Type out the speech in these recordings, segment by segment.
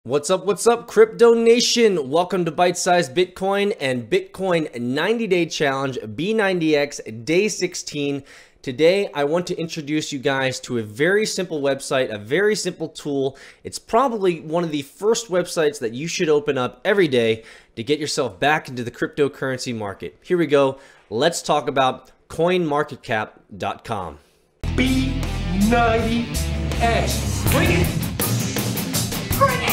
What's up, Crypto Nation? Welcome to Bite-Sized Bitcoin and Bitcoin 90-Day Challenge, B90X, Day 16. Today, I want to introduce you guys to a very simple website, a very simple tool. It's probably one of the first websites that you should open up every day to get yourself back into the cryptocurrency market. Here we go. Let's talk about coinmarketcap.com. B90X. Bring it! Bring it!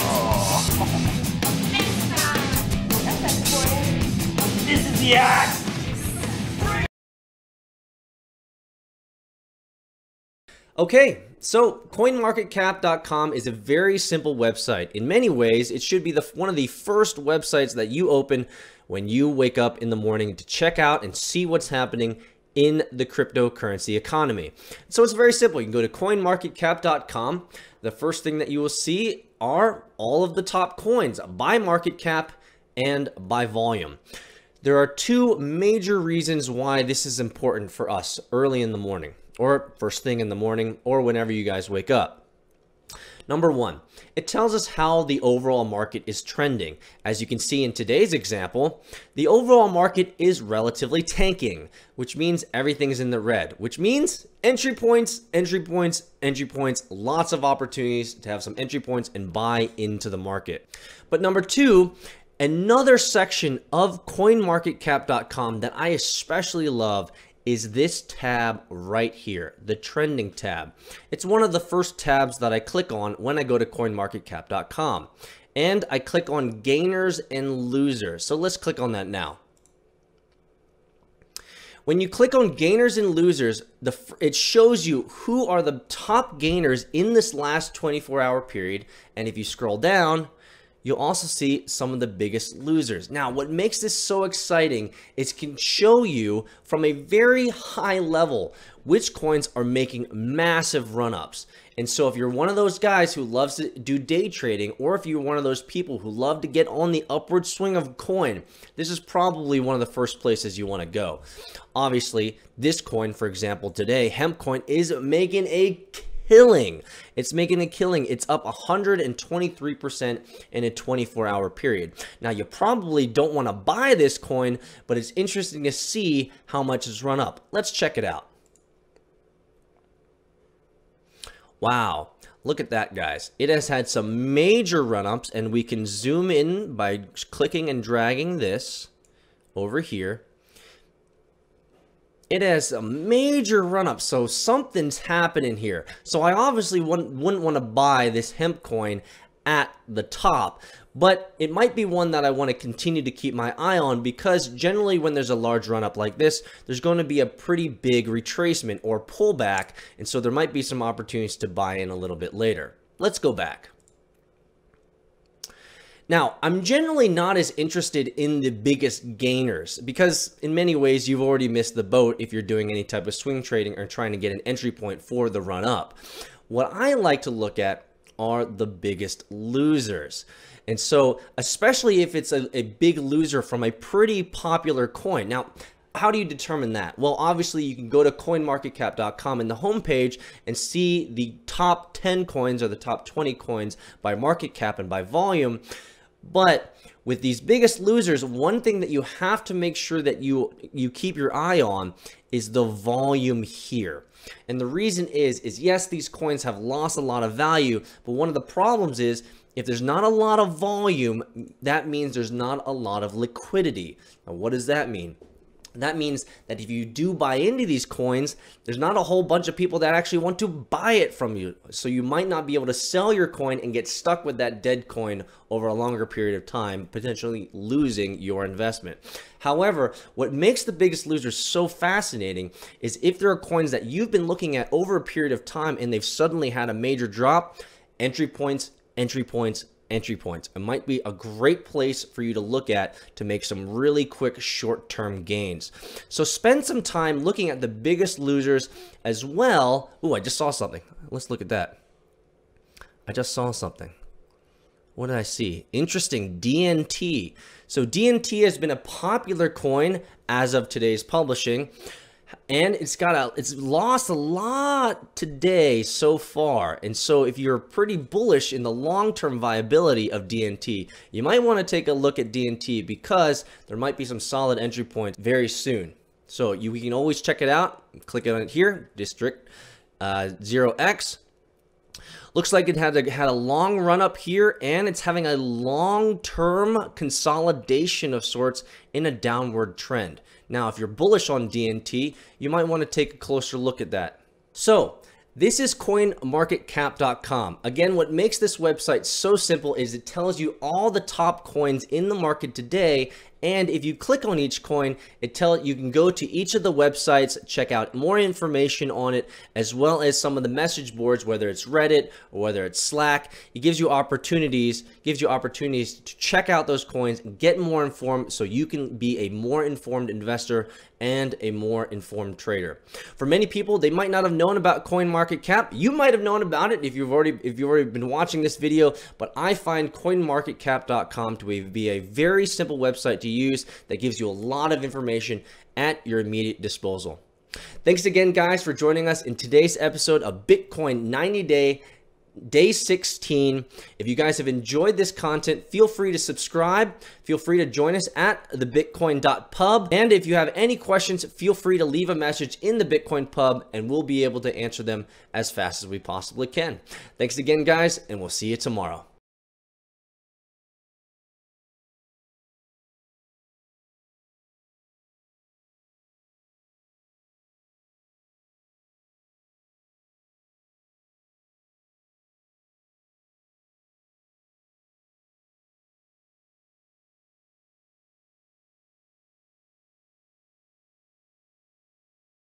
This is the act! Okay, so coinmarketcap.com is a very simple website. In many ways, it should be one of the first websites that you open when you wake up in the morning to check out and see what's happening in the cryptocurrency economy. So it's very simple. You can go to coinmarketcap.com. The first thing that you will see are all of the top coins by market cap and by volume. There are two major reasons why this is important for us early in the morning, or first thing in the morning, or whenever you guys wake up. Number one, it tells us how the overall market is trending. As you can see in today's example, the overall market is relatively tanking, which means everything's in the red, which means entry points, entry points, entry points, lots of opportunities to have some entry points and buy into the market. But number two, another section of coinmarketcap.com that I especially love is this tab right here, the trending tab. It's one of the first tabs that I click on when I go to coinmarketcap.com. And I click on gainers and losers. So let's click on that now. When you click on gainers and losers, it shows you who are the top gainers in this last 24-hour period. And if you scroll down, you'll also see some of the biggest losers. Now, what makes this so exciting is it can show you from a very high level which coins are making massive run-ups. And so if you're one of those guys who loves to do day trading, or if you're one of those people who love to get on the upward swing of coin, this is probably one of the first places you want to go. Obviously, this coin, for example, today, hemp coin, is making a killing. It's making a killing. It's up 123% in a 24-hour period. Now, you probably don't want to buy this coin, but it's interesting to see how much it's run up. Let's check it out. Wow. Look at that, guys. It has had some major run-ups, and we can zoom in by clicking and dragging this over here. It has a major run-up, so something's happening here. So I obviously wouldn't want to buy this hemp coin at the top, but it might be one that I want to continue to keep my eye on, because generally when there's a large run-up like this, there's going to be a pretty big retracement or pullback, and so there might be some opportunities to buy in a little bit later. Let's go back. Now, I'm generally not as interested in the biggest gainers, because in many ways you've already missed the boat if you're doing any type of swing trading or trying to get an entry point for the run up. What I like to look at are the biggest losers. And so, especially if it's a big loser from a pretty popular coin. Now, how do you determine that? Well, obviously you can go to coinmarketcap.com in the homepage and see the top 10 coins or the top 20 coins by market cap and by volume. But with these biggest losers, one thing that you have to make sure that you keep your eye on is the volume here. And the reason is yes, these coins have lost a lot of value, but one of the problems is if there's not a lot of volume, that means there's not a lot of liquidity. Now, what does that mean? That means that if you do buy into these coins, there's not a whole bunch of people that actually want to buy it from you. So you might not be able to sell your coin and get stuck with that dead coin over a longer period of time, potentially losing your investment. However, what makes the biggest losers so fascinating is if there are coins that you've been looking at over a period of time and they've suddenly had a major drop, entry points, entry points, entry points. It might be a great place for you to look at to make some really quick short-term gains. So spend some time looking at the biggest losers as well. Ooh, I just saw something. Let's look at that. I just saw something. What did I see? Interesting, DNT. So DNT has been a popular coin as of today's publishing. And it's lost a lot today so far. And so if you're pretty bullish in the long-term viability of DNT, you might want to take a look at DNT because there might be some solid entry points very soon. So we can always check it out. Click on it here, District 0x. Looks like it had a long run up here, and it's having a long-term consolidation of sorts in a downward trend. Now, if you're bullish on DNT, you might want to take a closer look at that. So, this is coinmarketcap.com. Again, what makes this website so simple is it tells you all the top coins in the market today, and if you click on each coin, you can go to each of the websites, check out more information on it, as well as some of the message boards, whether it's Reddit or whether it's Slack. It gives you opportunities to check out those coins, get more informed so you can be a more informed investor and a more informed trader. For many people, they might not have known about CoinMarketCap. You might have known about it if you've already been watching this video, but I find coinmarketcap.com to be a very simple website to use that gives you a lot of information at your immediate disposal. Thanks again, guys, for joining us in today's episode of Bitcoin 90 Day 16. If you guys have enjoyed this content, feel free to subscribe. Feel free to join us at thebitcoin.pub. And if you have any questions, feel free to leave a message in the Bitcoin pub and we'll be able to answer them as fast as we possibly can. Thanks again, guys, and we'll see you tomorrow.